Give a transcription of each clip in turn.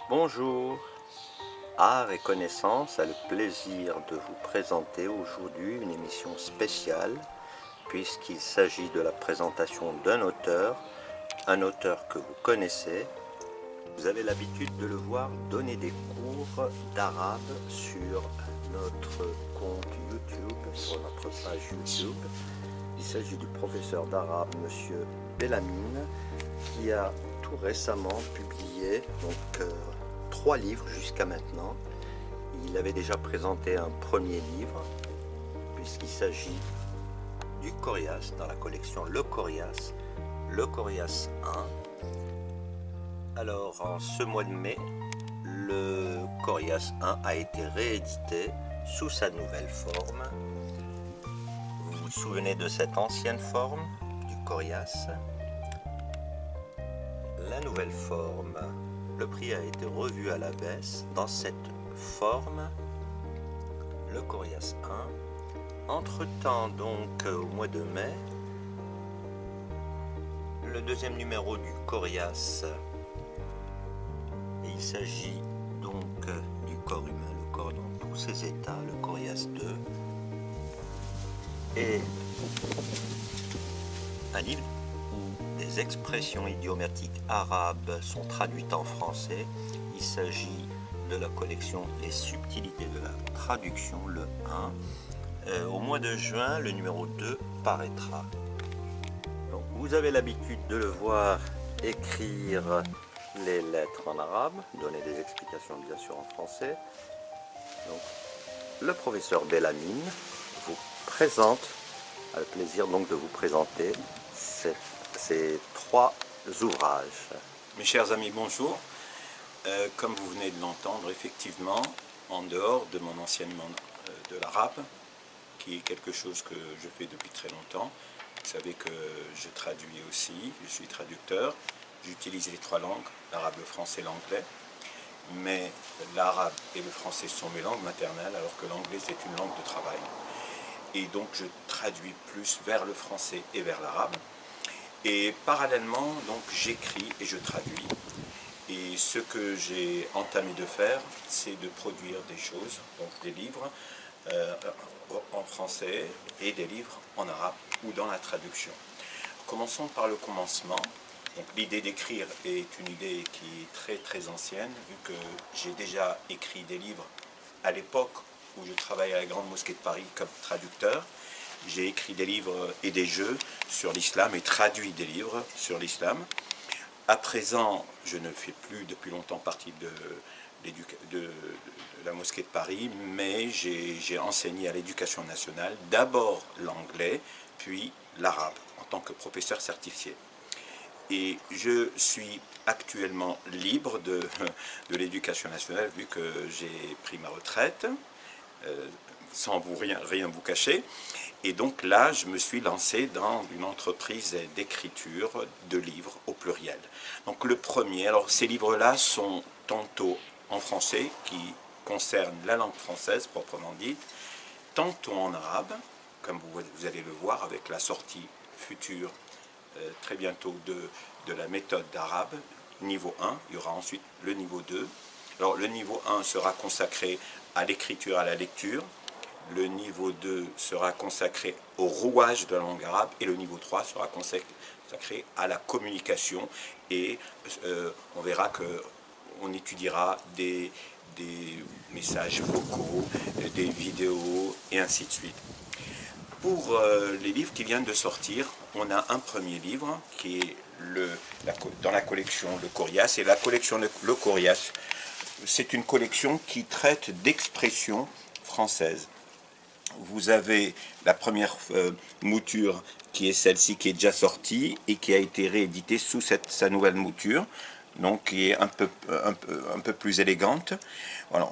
Bonjour, Art et Connaissance a le plaisir de vous présenter aujourd'hui une émission spéciale puisqu'il s'agit de la présentation d'un auteur, un auteur que vous connaissez. Vous avez l'habitude de le voir donner des cours d'arabe sur notre compte YouTube, sur notre page YouTube. Il s'agit du professeur d'arabe, Monsieur Bellamine, qui a tout récemment publié 3 livres jusqu'à maintenant. Il avait déjà présenté un premier livre, puisqu'il s'agit du Corias, dans la collection Le Corias 1. Alors, en ce mois de mai, le Corias 1 a été réédité sous sa nouvelle forme. Vous vous souvenez de cette ancienne forme du Corias? La nouvelle forme, le prix a été revu à la baisse. Dans cette forme, le Corias 1. Entre-temps, donc, au mois de mai, le deuxième numéro du Corias, il s'agit donc du corps humain, le corps dans tous ses états, le Corias 2, et un livre où des expressions idiomatiques arabes sont traduites en français. Il s'agit de la collection Les subtilités de la traduction, le 1. Au mois de juin, le numéro 2 paraîtra. Donc, vous avez l'habitude de le voir écrire les lettres en arabe, donner des explications bien sûr en français. Donc, le professeur Bellamine vous présente, a le plaisir donc de vous présenter ces 3 ouvrages. Mes chers amis, bonjour. Comme vous venez de l'entendre, effectivement, en dehors de mon enseignement de l'arabe, qui est quelque chose que je fais depuis très longtemps, vous savez que je traduis aussi, je suis traducteur, j'utilise les 3 langues, l'arabe, le français et l'anglais, mais l'arabe et le français sont mes langues maternelles, alors que l'anglais c'est une langue de travail. Et donc je traduis plus vers le français et vers l'arabe. Et parallèlement, donc j'écris et je traduis. Et ce que j'ai entamé de faire, c'est de produire des choses, donc des livres en français et des livres en arabe ou dans la traduction. Commençons par le commencement. Donc l'idée d'écrire est une idée qui est très ancienne, vu que j'ai déjà écrit des livres à l'époque où je travaillais à la Grande Mosquée de Paris comme traducteur. J'ai écrit des livres et des jeux sur l'islam et traduit des livres sur l'islam. À présent, je ne fais plus depuis longtemps partie de la Mosquée de Paris, mais j'ai enseigné à l'Éducation nationale d'abord l'anglais, puis l'arabe, en tant que professeur certifié. Et je suis actuellement libre de l'Éducation nationale, vu que j'ai pris ma retraite, sans rien vous cacher. Et donc là, je me suis lancé dans une entreprise d'écriture de livres au pluriel. Donc le premier, alors ces livres-là sont tantôt en français, qui concernent la langue française proprement dite, tantôt en arabe, comme vous allez le voir avec la sortie future très bientôt de la méthode d'arabe, niveau 1, il y aura ensuite le niveau 2. Alors le niveau 1 sera consacré à l'écriture, à la lecture. Le niveau 2 sera consacré au rouage de la langue arabe et le niveau 3 sera consacré à la communication et on verra qu'on étudiera des messages vocaux, des vidéos et ainsi de suite. Pour les livres qui viennent de sortir, on a un premier livre qui est dans la collection Le Corias, et la collection Le Corias, c'est une collection qui traite d'expressions françaises. Vous avez la première mouture qui est celle-ci, qui est déjà sortie et qui a été rééditée sous sa nouvelle mouture, donc qui est un peu plus élégante. Voilà.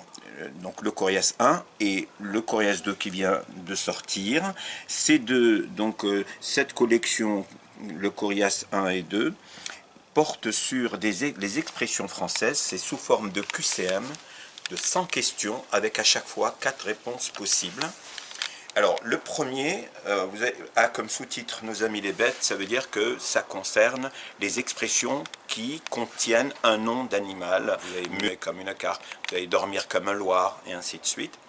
Donc le Corias 1 et le Corias 2 qui vient de sortir. Ces deux, donc cette collection, le Corias 1 et 2, porte sur les expressions françaises. C'est sous forme de QCM, de 100 questions, avec à chaque fois 4 réponses possibles. Alors, le premier a comme sous-titre Nos amis les bêtes, ça veut dire que ça concerne les expressions qui contiennent un nom d'animal. Vous allez muer comme une carpe, vous allez dormir comme un loir, et ainsi de suite.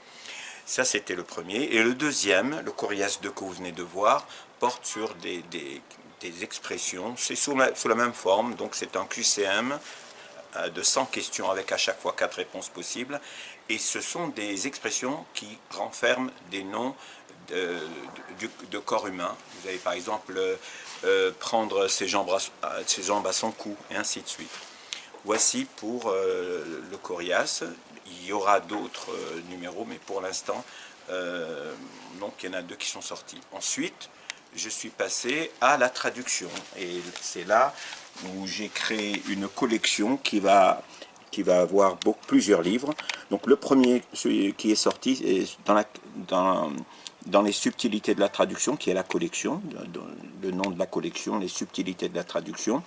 Ça, c'était le premier. Et le deuxième, le Coriace 2 que vous venez de voir, porte sur des expressions. C'est sous la même forme, donc c'est un QCM de 100 questions avec à chaque fois 4 réponses possibles. Et ce sont des expressions qui renferment des noms de corps humain. Vous allez par exemple prendre ses jambes à son cou, et ainsi de suite. Voici pour le Coriace. Il y aura d'autres numéros, mais pour l'instant, donc il y en a 2 qui sont sortis. Ensuite, je suis passé à la traduction. Et c'est là où j'ai créé une collection qui va avoir plusieurs livres. Donc le premier, celui qui est sorti, est dans les subtilités de la traduction, qui est la collection, le nom de la collection, les subtilités de la traduction.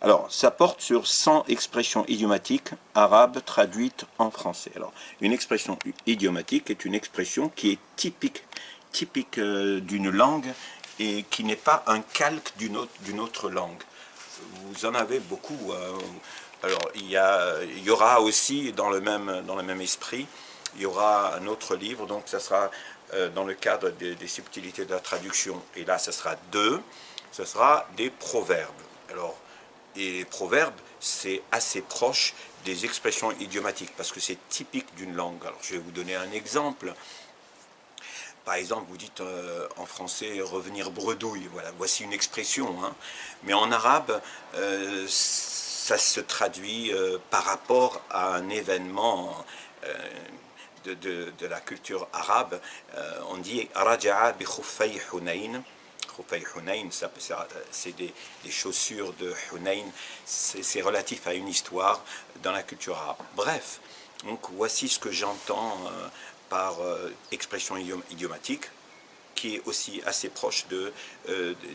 Alors, ça porte sur 100 expressions idiomatiques arabes traduites en français. Alors, une expression idiomatique est une expression qui est typique d'une langue et qui n'est pas un calque d'une autre langue. Vous en avez beaucoup. Alors, il y aura aussi, dans le même esprit, il y aura un autre livre, donc ça sera dans le cadre des subtilités de la traduction, et là, ça sera 2, ce sera des proverbes. Alors, et les proverbes, c'est assez proche des expressions idiomatiques, parce que c'est typique d'une langue. Alors, je vais vous donner un exemple. Par exemple, vous dites en français « revenir bredouille », voilà, voici une expression. Hein. Mais en arabe, ça se traduit par rapport à un événement de la culture arabe. On dit « raja'a bi khuffay Hunayn ». Khuffay Hunayn, c'est des chaussures de Hunayn, c'est relatif à une histoire dans la culture arabe. Bref, donc voici ce que j'entends par expression idiomatique, qui est aussi assez proche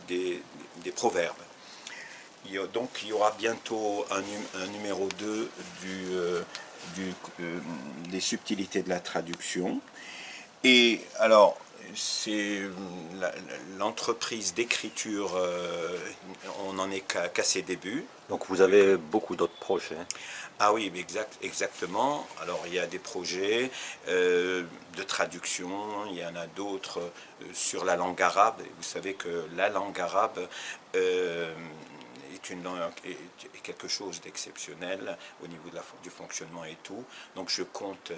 des proverbes. Donc il y aura bientôt un numéro 2 des subtilités de la traduction. Et alors, c'est l'entreprise d'écriture, on n'en est qu'à ses débuts. Donc vous avez beaucoup d'autres projets. Ah oui, exactement. Alors il y a des projets de traduction, il y en a d'autres sur la langue arabe. Vous savez que la langue arabe est quelque chose d'exceptionnel au niveau du fonctionnement et tout. Donc je compte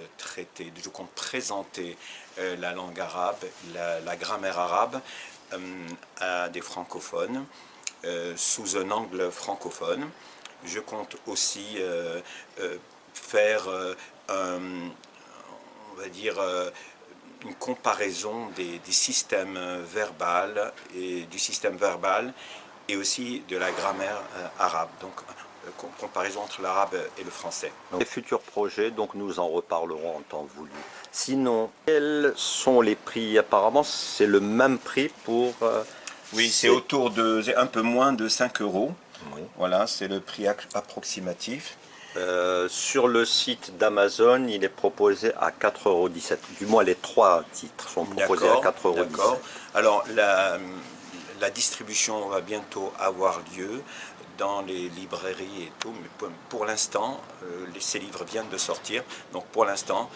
présenter la langue arabe, la grammaire arabe à des francophones sous un angle francophone. Je compte aussi faire, on va dire, une comparaison des systèmes verbal et du système verbal et aussi de la grammaire arabe. Donc, comparaison entre l'arabe et le français. Donc, les futurs projets, donc nous en reparlerons en temps voulu. Sinon, quels sont les prix? Apparemment, c'est le même prix pour... oui, c'est autour de un peu moins de 5 €. Oui. Voilà, c'est le prix approximatif. Sur le site d'Amazon, il est proposé à 4,17 €. Du moins, les 3 titres sont proposés à 4,17 €. D'accord. Alors, la distribution va bientôt avoir lieu dans les librairies et tout, mais pour l'instant, ces livres viennent de sortir, donc pour l'instant,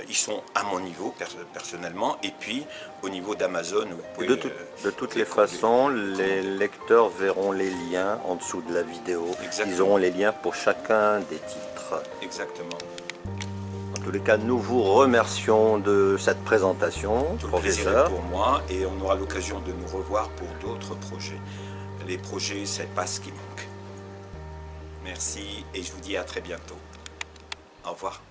ils sont à mon niveau personnellement, et puis au niveau d'Amazon. De toutes les façons, les lecteurs verront les liens en dessous de la vidéo. Exactement. Ils auront les liens pour chacun des titres. Exactement. En tous les cas, nous vous remercions de cette présentation, Tout le professeur. plaisir est pour moi, et on aura l'occasion de nous revoir pour d'autres projets. Les projets, c'est pas ce qui manque. Merci, et je vous dis à très bientôt. Au revoir.